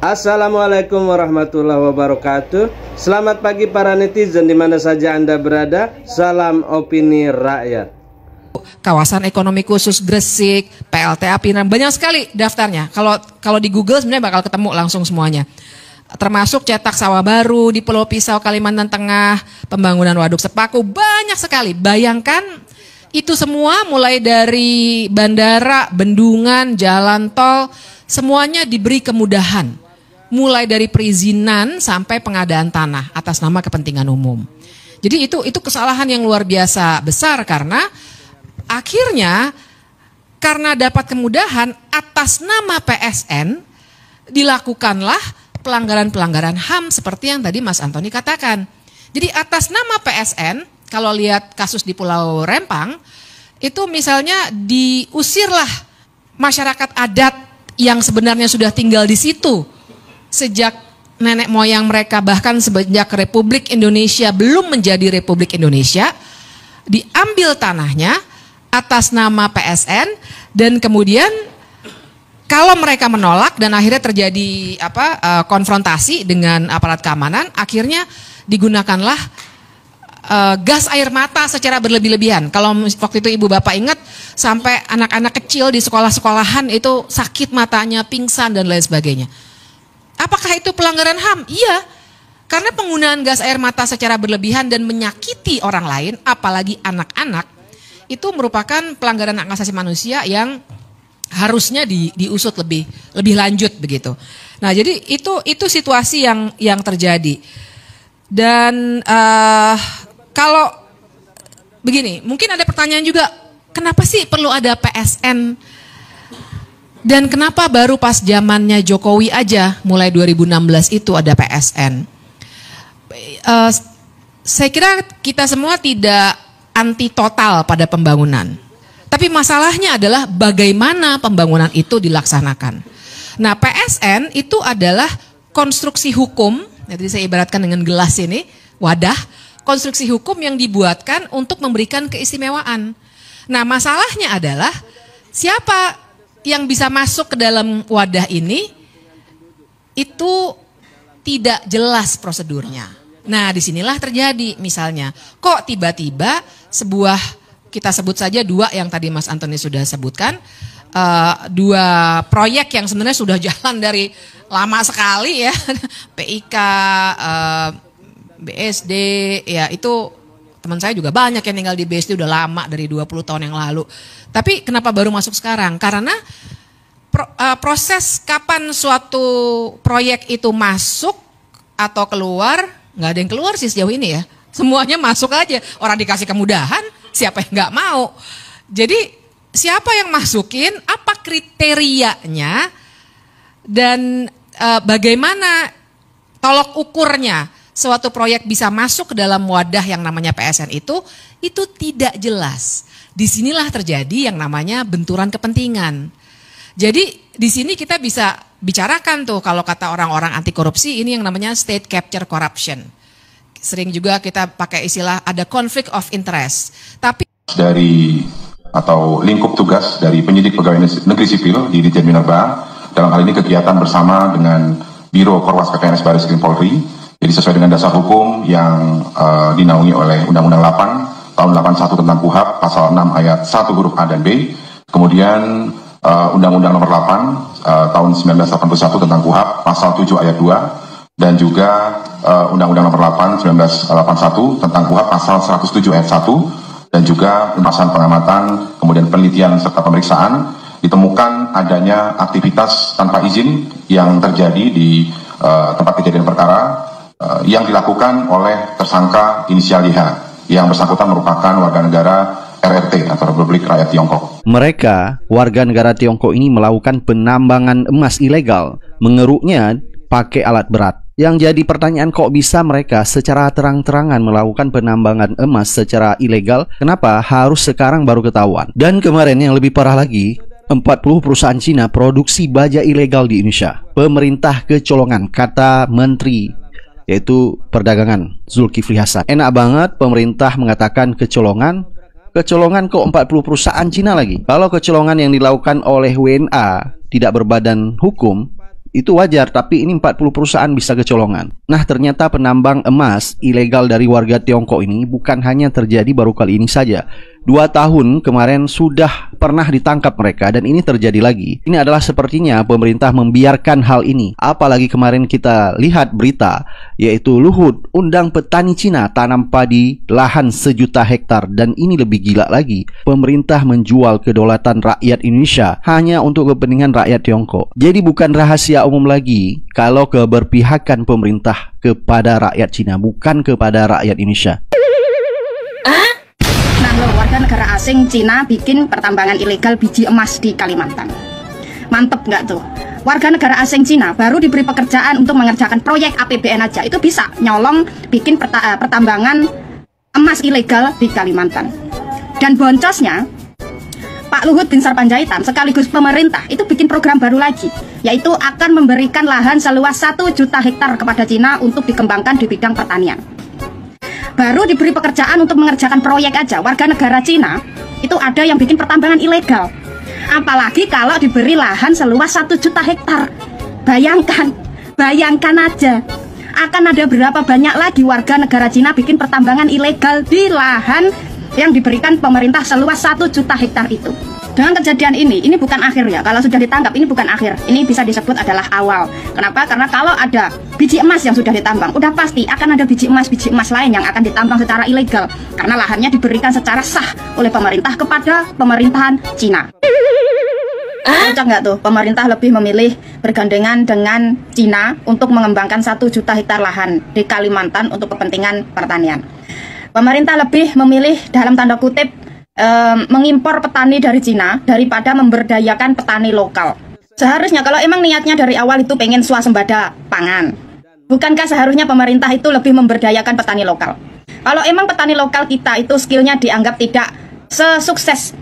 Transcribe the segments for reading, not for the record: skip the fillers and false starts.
Assalamualaikum warahmatullahi wabarakatuh. Selamat pagi para netizen di mana saja Anda berada. Salam opini rakyat. Kawasan ekonomi khusus Gresik, PLTA Pinerang, banyak sekali daftarnya. Kalau di Google sebenarnya bakal ketemu langsung semuanya. Termasuk cetak sawah baru di Pulau Pisau, Kalimantan Tengah, pembangunan waduk Sepaku, banyak sekali. Bayangkan itu semua mulai dari bandara, bendungan, jalan tol, semuanya diberi kemudahan. Mulai dari perizinan sampai pengadaan tanah atas nama kepentingan umum. Jadi itu kesalahan yang luar biasa besar karena akhirnya karena dapat kemudahan atas nama PSN dilakukanlah pelanggaran-pelanggaran HAM seperti yang tadi Mas Antoni katakan. Jadi atas nama PSN kalau lihat kasus di Pulau Rempang itu misalnya diusirlah masyarakat adat yang sebenarnya sudah tinggal di situ sejak nenek moyang mereka, bahkan sejak Republik Indonesia belum menjadi Republik Indonesia, diambil tanahnya atas nama PSN dan kemudian kalau mereka menolak dan akhirnya terjadi konfrontasi dengan aparat keamanan, akhirnya digunakanlah gas air mata secara berlebih-lebihan. Kalau waktu itu ibu bapak ingat sampai anak-anak kecil di sekolah-sekolahan itu sakit matanya, pingsan dan lain sebagainya. Apakah itu pelanggaran HAM? Iya, karena penggunaan gas air mata secara berlebihan dan menyakiti orang lain, apalagi anak-anak, itu merupakan pelanggaran hak asasi manusia yang harusnya diusut lebih lanjut begitu. Nah, jadi itu situasi yang terjadi. Dan kalau begini, mungkin ada pertanyaan juga, kenapa sih perlu ada PSN? Dan kenapa baru pas zamannya Jokowi aja, mulai 2016 itu ada PSN? Saya kira kita semua tidak anti total pada pembangunan. Tapi masalahnya adalah bagaimana pembangunan itu dilaksanakan. Nah, PSN itu adalah konstruksi hukum, jadi saya ibaratkan dengan gelas ini, wadah, konstruksi hukum yang dibuatkan untuk memberikan keistimewaan. Nah, masalahnya adalah siapa yang bisa masuk ke dalam wadah ini itu tidak jelas prosedurnya. Nah, disinilah terjadi misalnya, kok tiba-tiba sebuah, kita sebut saja dua yang tadi Mas Antoni sudah sebutkan, dua proyek yang sebenarnya sudah jalan dari lama sekali ya, PIK, BSD, ya itu teman saya juga banyak yang tinggal di BSD udah lama dari 20 tahun yang lalu. Tapi kenapa baru masuk sekarang? Karena proses kapan suatu proyek itu masuk atau keluar, nggak ada yang keluar sih sejauh ini ya. Semuanya masuk aja. Orang dikasih kemudahan, siapa yang nggak mau? Jadi siapa yang masukin, apa kriterianya, dan bagaimana tolok ukurnya suatu proyek bisa masuk ke dalam wadah yang namanya PSN itu tidak jelas. Disinilah terjadi yang namanya benturan kepentingan. Jadi di sini kita bisa bicarakan tuh kalau kata orang-orang anti korupsi ini yang namanya state capture corruption. Sering juga kita pakai istilah ada conflict of interest. Tapi dari atau lingkup tugas dari penyidik pegawai negeri sipil di Ditjen Minerba dalam hal ini kegiatan bersama dengan Biro Korwas PPNS Barreskrim Polri. Jadi sesuai dengan dasar hukum yang dinaungi oleh Undang-Undang 8 tahun 81 tentang KUHP pasal 6 ayat 1 huruf A dan B. Kemudian Undang-Undang nomor 8 tahun 1981 tentang KUHP pasal 7 ayat 2 dan juga Undang-Undang nomor 8 1981 tentang KUHP pasal 107 ayat 1 dan juga pembahasan pengamatan, kemudian penelitian serta pemeriksaan ditemukan adanya aktivitas tanpa izin yang terjadi di tempat kejadian perkara yang dilakukan oleh tersangka inisial YH yang bersangkutan merupakan warga negara RRT atau Republik Rakyat Tiongkok. Mereka, warga negara Tiongkok ini melakukan penambangan emas ilegal, mengeruknya pakai alat berat. Yang jadi pertanyaan, kok bisa mereka secara terang-terangan melakukan penambangan emas secara ilegal? Kenapa harus sekarang baru ketahuan? Dan kemarin yang lebih parah lagi, 40 perusahaan Cina produksi baja ilegal di Indonesia. Pemerintah kecolongan, kata Menteri yaitu Perdagangan Zulkifli Hasan. Enak banget pemerintah mengatakan kecolongan. Kecolongan kok 40 perusahaan Cina lagi. Kalau kecolongan yang dilakukan oleh WNA tidak berbadan hukum, itu wajar, tapi ini 40 perusahaan bisa kecolongan. Nah, ternyata penambang emas ilegal dari warga Tiongkok ini bukan hanya terjadi baru kali ini saja. 2 tahun kemarin sudah pernah ditangkap mereka dan ini terjadi lagi. Ini adalah sepertinya pemerintah membiarkan hal ini. Apalagi kemarin kita lihat berita, yaitu Luhut undang petani Cina tanam padi lahan 1 juta hektar. Dan ini lebih gila lagi, pemerintah menjual kedaulatan rakyat Indonesia hanya untuk kepentingan rakyat Tiongkok. Jadi bukan rahasia umum lagi kalau keberpihakan pemerintah kepada rakyat Cina, bukan kepada rakyat Indonesia. Warga negara asing Cina bikin pertambangan ilegal biji emas di Kalimantan. Mantep nggak tuh? Warga negara asing Cina baru diberi pekerjaan untuk mengerjakan proyek APBN aja, itu bisa nyolong bikin pertambangan emas ilegal di Kalimantan. Dan boncosnya, Pak Luhut bin Sarpanjaitan sekaligus pemerintah itu bikin program baru lagi, yaitu akan memberikan lahan seluas 1 juta hektar kepada Cina untuk dikembangkan di bidang pertanian. Baru diberi pekerjaan untuk mengerjakan proyek aja, warga negara Cina itu ada yang bikin pertambangan ilegal. Apalagi kalau diberi lahan seluas 1 juta hektar. Bayangkan aja, akan ada berapa banyak lagi warga negara Cina bikin pertambangan ilegal di lahan yang diberikan pemerintah seluas 1 juta hektar itu. Dengan kejadian ini bukan akhir ya. Kalau sudah ditangkap, ini bukan akhir. Ini bisa disebut adalah awal. Kenapa? Karena kalau ada biji emas yang sudah ditambang, udah pasti akan ada biji emas lain yang akan ditambang secara ilegal. Karena lahannya diberikan secara sah oleh pemerintah kepada pemerintahan Cina. Cocok nggak tuh? Pemerintah lebih memilih bergandengan dengan Cina untuk mengembangkan 1 juta hektar lahan di Kalimantan untuk kepentingan pertanian. Pemerintah lebih memilih dalam tanda kutip mengimpor petani dari Cina daripada memberdayakan petani lokal. Seharusnya kalau emang niatnya dari awal itu pengen swasembada pangan, bukankah seharusnya pemerintah itu lebih memberdayakan petani lokal? Kalau emang petani lokal kita itu skillnya dianggap tidak sesukses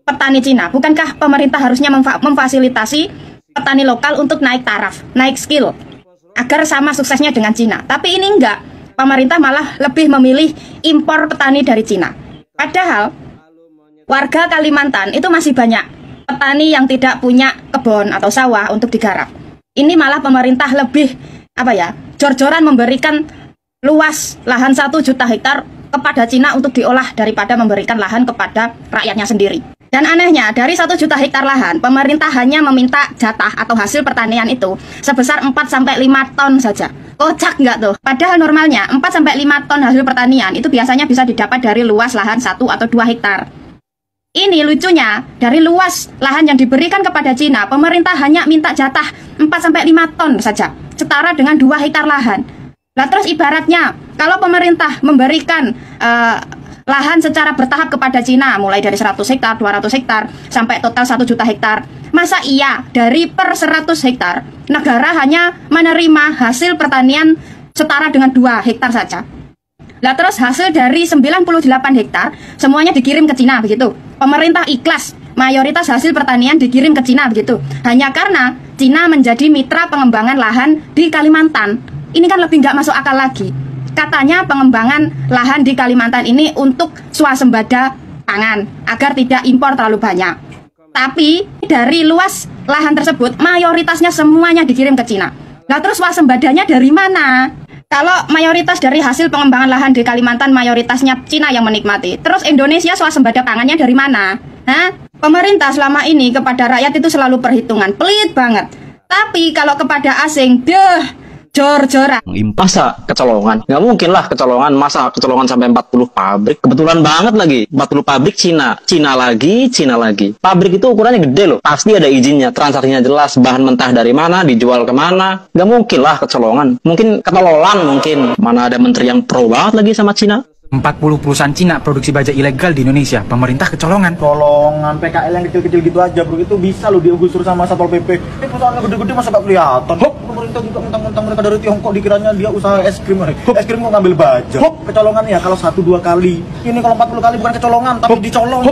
petani Cina, bukankah pemerintah harusnya memfasilitasi petani lokal untuk naik taraf, naik skill, agar sama suksesnya dengan Cina? Tapi ini enggak, pemerintah malah lebih memilih impor petani dari Cina. Padahal warga Kalimantan itu masih banyak petani yang tidak punya kebun atau sawah untuk digarap. Ini malah pemerintah lebih jor-joran memberikan luas lahan 1 juta hektar kepada Cina untuk diolah daripada memberikan lahan kepada rakyatnya sendiri. Dan anehnya, dari 1 juta hektar lahan, pemerintah hanya meminta jatah atau hasil pertanian itu sebesar 4-5 ton saja. Kocak nggak tuh? Padahal normalnya 4-5 ton hasil pertanian itu biasanya bisa didapat dari luas lahan 1 atau 2 hektar. Ini lucunya, dari luas lahan yang diberikan kepada Cina, pemerintah hanya minta jatah 4-5 ton saja, setara dengan 2 hektar lahan. Lah terus ibaratnya, kalau pemerintah memberikan lahan secara bertahap kepada Cina, mulai dari 100 hektar, 200 hektar, sampai total 1 juta hektar, masa iya dari per 100 hektar, negara hanya menerima hasil pertanian setara dengan 2 hektar saja? Lah terus hasil dari 98 hektar semuanya dikirim ke Cina begitu. Pemerintah ikhlas mayoritas hasil pertanian dikirim ke Cina begitu. Hanya karena Cina menjadi mitra pengembangan lahan di Kalimantan. Ini kan lebih nggak masuk akal lagi. Katanya pengembangan lahan di Kalimantan ini untuk swasembada pangan agar tidak impor terlalu banyak. Tapi dari luas lahan tersebut mayoritasnya semuanya dikirim ke Cina. Lah terus swasembadanya dari mana? Kalau mayoritas dari hasil pengembangan lahan di Kalimantan mayoritasnya Cina yang menikmati, terus Indonesia swasembada pangannya dari mana? Hah? Pemerintah selama ini kepada rakyat itu selalu perhitungan, pelit banget. Tapi kalau kepada asing, jor-joran. Masa kecolongan? Nggak mungkin lah kecolongan. Masa kecolongan sampai 40 pabrik? Kebetulan banget lagi. 40 pabrik Cina. Cina lagi. Pabrik itu ukurannya gede loh. Pasti ada izinnya. Transaksinya jelas. Bahan mentah dari mana, dijual kemana. Nggak mungkin lah kecolongan. Mungkin ketololan mungkin. Mana ada menteri yang pro banget lagi sama Cina. 40 perusahaan Cina produksi baja ilegal di Indonesia. Pemerintah kecolongan. PKL yang kecil-kecil gitu aja bro. Itu bisa loh digusur sama Satpol PP. Ini perusahaan gede-gede masa gak kelihatan. Pemerintah juga mentang-mentang mereka dari Tiongkok dikiranya dia usaha es krim. Es krim kok ngambil baja. Kecolongan ya kalau 1-2 kali. Ini kalau 40 kali bukan kecolongan tapi dicolong.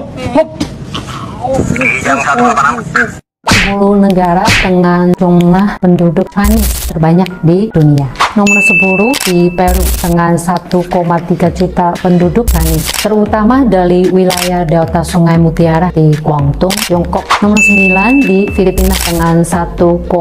10 negara dengan jumlah penduduk Chinese terbanyak di dunia. Nomor 10 di Peru dengan 1,3 juta penduduk Chinese, terutama dari wilayah delta Sungai Mutiara di Guangdong, Tiongkok. Nomor 9 di Filipina dengan 1,35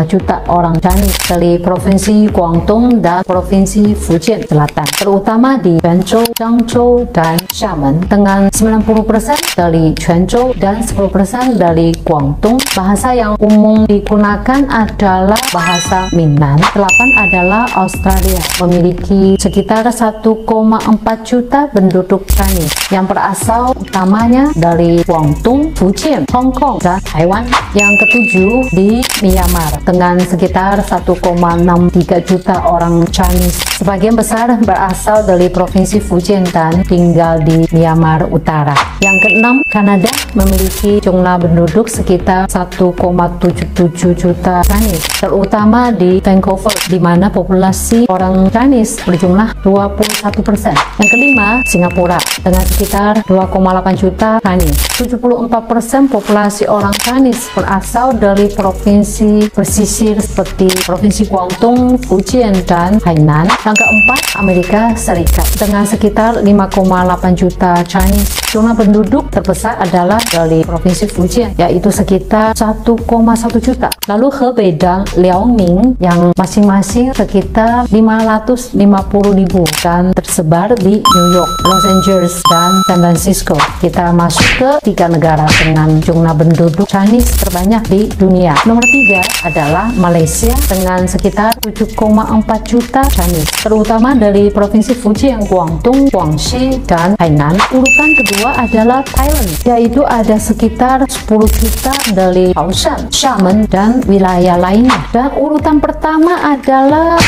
juta orang Chinese dari Provinsi Guangdong dan Provinsi Fujian Selatan, terutama di Quanzhou, Zhangzhou, dan Xiamen dengan 90% dari Quanzhou dan 10% dari Guangdong. Bahasa yang umum digunakan adalah bahasa Minnan. 8 adalah Australia, memiliki sekitar 1,4 juta penduduk Chinese yang berasal utamanya dari Guangdong, Fujian, Hong Kong, dan Taiwan. Yang ketujuh di Myanmar dengan sekitar 1,63 juta orang Chinese. Sebagian besar berasal dari Provinsi Fujian dan tinggal di Myanmar Utara. Yang keenam, Kanada memiliki jumlah penduduk sekitar 1,77 juta Chinese, terutama di Vancouver, di mana populasi orang Chinese berjumlah 21%. Yang kelima, Singapura dengan sekitar 2,8 juta Chinese. 74% populasi orang Chinese berasal dari provinsi pesisir seperti Provinsi Guangdong, Fujian, dan Hainan. Yang keempat, Amerika Serikat dengan sekitar 5,8 juta Chinese. Jumlah penduduk terbesar adalah dari Provinsi Fujian, yaitu sekitar 1,1 juta. Lalu Hebei dan Liaoning yang masing-masing sekitar 550.000 dan tersebar di New York, Los Angeles, dan San Francisco. Kita masuk ke 3 negara dengan jumlah penduduk Chinese terbanyak di dunia. Nomor 3 adalah Malaysia dengan sekitar 7,4 juta Chinese, terutama dari Provinsi Fujian, Guangdong, Guangxi, dan Hainan. Urutan kedua adalah Thailand, yaitu ada sekitar 10 juta dari Kaohsiung, Xiamen, dan wilayah lainnya. Dan urutan pertama adalah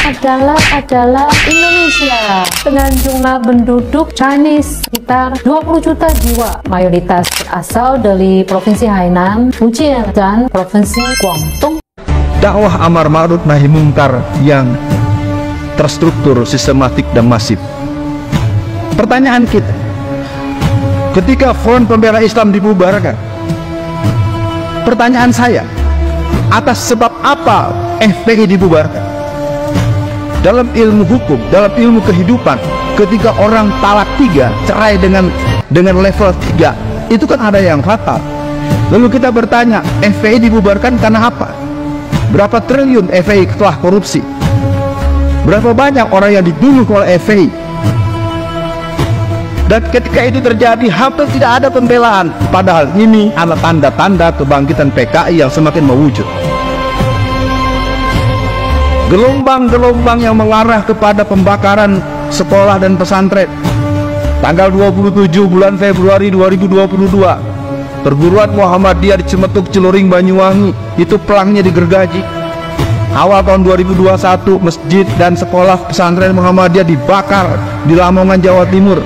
Indonesia dengan jumlah penduduk Chinese sekitar 20 juta jiwa, mayoritas berasal dari Provinsi Hainan, Fujian, dan Provinsi Guangdong. Dakwah amar ma'ruf nahi mungkar yang terstruktur, sistematik, dan masif. Pertanyaan kita, ketika Front Pembela Islam dibubarkan, pertanyaan saya, atas sebab apa FPI dibubarkan? Dalam ilmu hukum, dalam ilmu kehidupan, ketika orang talak 3, cerai dengan level 3, itu kan ada yang fatal. Lalu kita bertanya, FPI dibubarkan karena apa? Berapa triliun FPI telah korupsi? Berapa banyak orang yang dibunuh oleh FPI? Dan ketika itu terjadi, hampir tidak ada pembelaan. Padahal ini adalah tanda-tanda kebangkitan PKI yang semakin mewujud. Gelombang-gelombang yang mengarah kepada pembakaran sekolah dan pesantren. Tanggal 27 bulan Februari 2022, perguruan Muhammadiyah di Cimetuk, Celuring, Banyuwangi, itu pelangnya digergaji. Awal tahun 2021, masjid dan sekolah pesantren Muhammadiyah dibakar di Lamongan, Jawa Timur.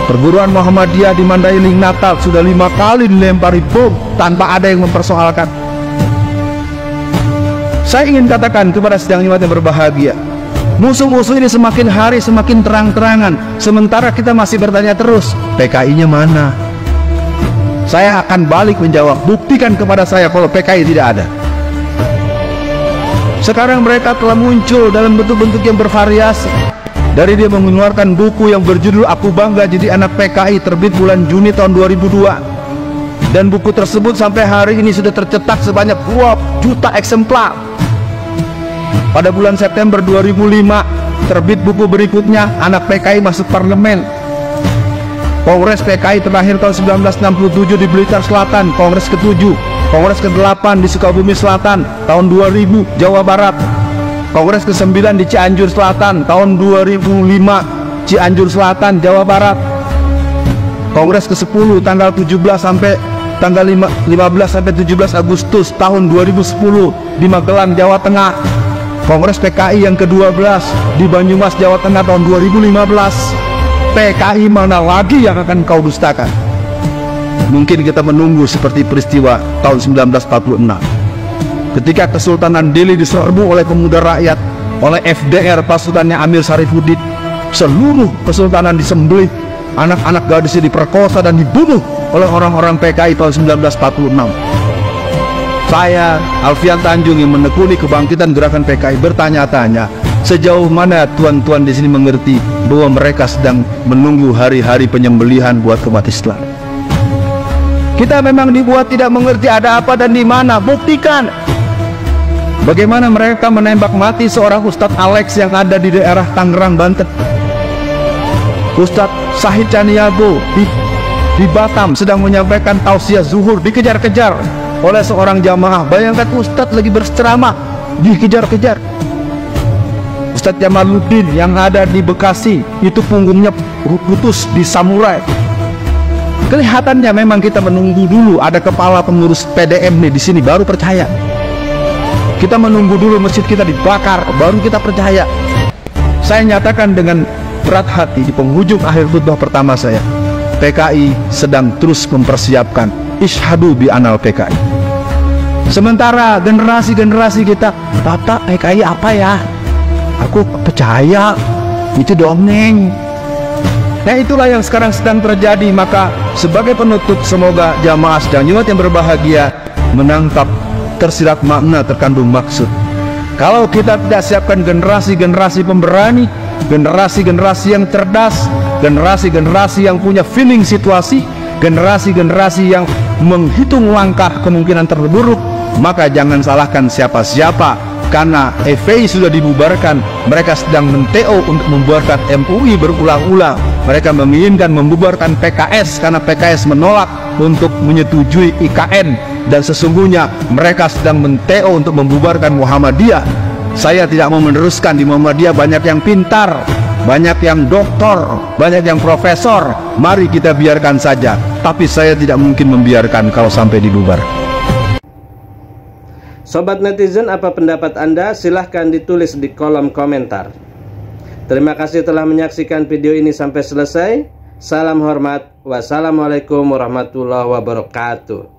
Perguruan Muhammadiyah di Mandailing, Natal sudah 5 kali dilempari bom tanpa ada yang mempersoalkan. Saya ingin katakan kepada sedang jemaat yang berbahagia, musuh-musuh ini semakin hari semakin terang-terangan, sementara kita masih bertanya terus, PKI-nya mana? Saya akan balik menjawab, buktikan kepada saya kalau PKI tidak ada. Sekarang mereka telah muncul dalam bentuk-bentuk yang bervariasi. Dari dia mengeluarkan buku yang berjudul Aku Bangga Jadi Anak PKI, terbit bulan Juni tahun 2002. Dan buku tersebut sampai hari ini sudah tercetak sebanyak 2 juta eksemplar. Pada bulan September 2005 terbit buku berikutnya, Anak PKI Masuk Parlemen. Kongres PKI terakhir tahun 1967 di Blitar Selatan, Kongres ke-7. Kongres ke-8 di Sukabumi Selatan tahun 2000, Jawa Barat. Kongres ke-9 di Cianjur Selatan tahun 2005, Cianjur Selatan, Jawa Barat. Kongres ke-10 tanggal 17 sampai tanggal 15 sampai 17 Agustus tahun 2010 di Magelang, Jawa Tengah. Kongres PKI yang ke-12 di Banyumas, Jawa Tengah tahun 2015. PKI mana lagi yang akan kau dustakan? Mungkin kita menunggu seperti peristiwa tahun 1946 ketika Kesultanan Delhi diserbu oleh pemuda rakyat, oleh FDR pasukannya Amir Sarifuddin. Seluruh kesultanan disembelih, anak-anak gadisnya diperkosa dan dibunuh oleh orang-orang PKI tahun 1946. Saya, Alfian Tanjung, yang menekuni kebangkitan gerakan PKI, bertanya-tanya sejauh mana tuan-tuan di sini mengerti bahwa mereka sedang menunggu hari-hari penyembelihan buat umat Islam. Kita memang dibuat tidak mengerti ada apa dan di mana. Buktikan bagaimana mereka menembak mati seorang Ustadz Alex yang ada di daerah Tangerang, Banten. Ustadz Sahid Caniago di Batam sedang menyampaikan tausiah zuhur, dikejar-kejar oleh seorang jamaah. Bayangkan Ustadz lagi berceramah, dikejar-kejar. Ustadz Jamaluddin yang ada di Bekasi, itu punggungnya putus di samurai. Kelihatannya memang kita menunggu dulu ada kepala pengurus PDM nih di sini baru percaya. Kita menunggu dulu masjid kita dibakar baru kita percaya. Saya nyatakan dengan berat hati di penghujung akhir khutbah pertama saya, PKI sedang terus mempersiapkan Ishhadu bi anal PKI. Sementara generasi-generasi kita, Tata PKI apa ya? Aku percaya itu dongeng. Nah, itulah yang sekarang sedang terjadi. Maka sebagai penutup, semoga jamaah sedang Jumat yang berbahagia menangkap tersirat makna terkandung maksud. Kalau kita tidak siapkan generasi-generasi pemberani, generasi-generasi yang cerdas, generasi-generasi yang punya feeling situasi, generasi-generasi yang menghitung langkah kemungkinan terburuk, maka jangan salahkan siapa-siapa. Karena FPI sudah dibubarkan, mereka sedang men-TO untuk membubarkan MUI berulang-ulang. Mereka menginginkan membubarkan PKS karena PKS menolak untuk menyetujui IKN, dan sesungguhnya mereka sedang men-TO untuk membubarkan Muhammadiyah. Saya tidak mau meneruskan. Di Muhammadiyah banyak yang pintar, banyak yang doktor, banyak yang profesor. Mari kita biarkan saja. Tapi saya tidak mungkin membiarkan kalau sampai dibubar. Sobat netizen, apa pendapat Anda? Silahkan ditulis di kolom komentar. Terima kasih telah menyaksikan video ini sampai selesai. Salam hormat. Wassalamualaikum warahmatullahi wabarakatuh.